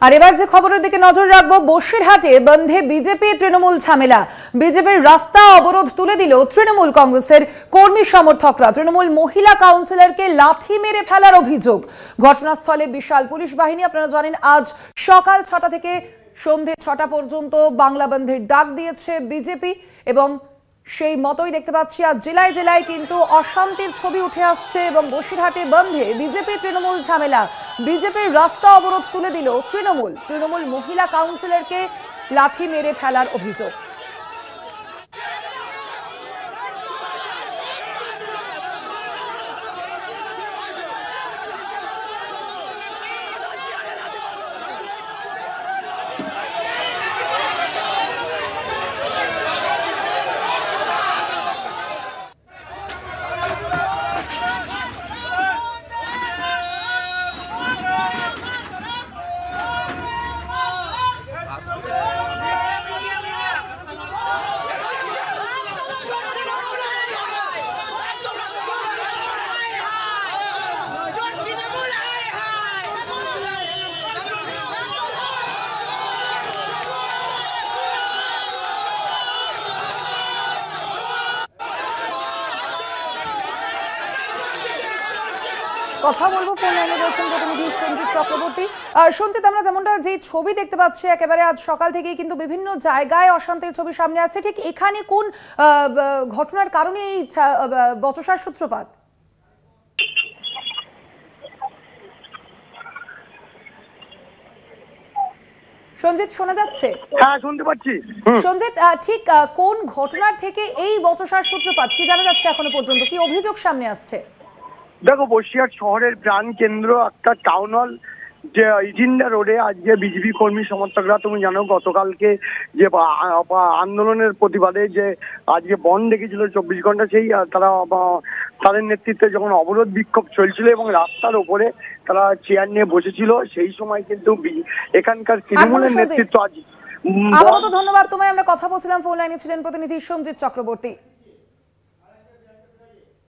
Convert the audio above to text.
আর এবার যে খবরের দিকে নজর রাখবো, বসিরহাটে বন্ধে বিজেপি তৃণমূল ঝামেলা। বিজেপির রাস্তা অবরোধ তুলে দিল তৃণমূল কংগ্রেসের কর্মী সমর্থকরা। তৃণমূল মহিলা কাউন্সিলরকে লাথি মেরে ফেলার অভিযোগ। ঘটনাস্থলে বিশাল পুলিশ বাহিনী। আপনারা জানেন আজ সকাল ৬টা থেকে সন্ধে ৬টা পর্যন্ত বাংলা বন্ধের ডাক দিয়েছে বিজেপি এবং সেই মতোই দেখতে পাচ্ছি আজ জেলায় জেলায় কিন্তু অশান্তির ছবি উঠে আসছে এবং বসিরহাটে বন্ধে বিজেপি তৃণমূল ঝামেলা। বিজেপির রাস্তা অবরোধ তুলে দিল তৃণমূল মহিলা কাউন্সিলরকে লাথি মেরে ফেলার অভিযোগ। কথা বলবো, ফোন লাইনে রয়েছেন প্রতিনিধি সঞ্জিত চক্রবর্তী। সঞ্জিত, আমরা যেমনটা যে ছবি দেখতে পাচ্ছি একেবারে আজ সকাল থেকেই কিন্তু বিভিন্ন জায়গায় অশান্তির ছবি সামনে আসছে, ঠিক এখানে কোন ঘটনার কারণে এই বচসার সূত্রপাত? সঞ্জিত, শোনা যাচ্ছে? হ্যাঁ, শুনতে পাচ্ছি। সঞ্জিত, ঠিক কোন ঘটনার থেকে এই বচসার সূত্রপাত কি জানা যাচ্ছে এখনো পর্যন্ত? কি অভিযোগ সামনে আসছে? দেখো, বসিরহাট শহরের প্রাণ কেন্দ্র একটা টাউন হল যে ইজিন্ডা রোডে আজকে বিজেপি কর্মী সমর্থকরা, তুমি জানো গতকালকে যে আন্দোলনের প্রতিবাদে যে আজকে বন্ধ ডেকেছিল ২৪ ঘন্টা, সেই তারা তাদের নেতৃত্বে যখন অবরোধ বিক্ষোভ চলছিল এবং রাস্তার উপরে তারা চেয়ার নিয়ে বসেছিল, সেই সময় কিন্তু এখানকার তৃণমূলের নেতৃত্ব আজ। আপাতত ধন্যবাদ তোমায়। আমরা কথা বলছিলাম, ফোন লাইনে ছিলেন প্রতিনিধি সঞ্জিত চক্রবর্তী।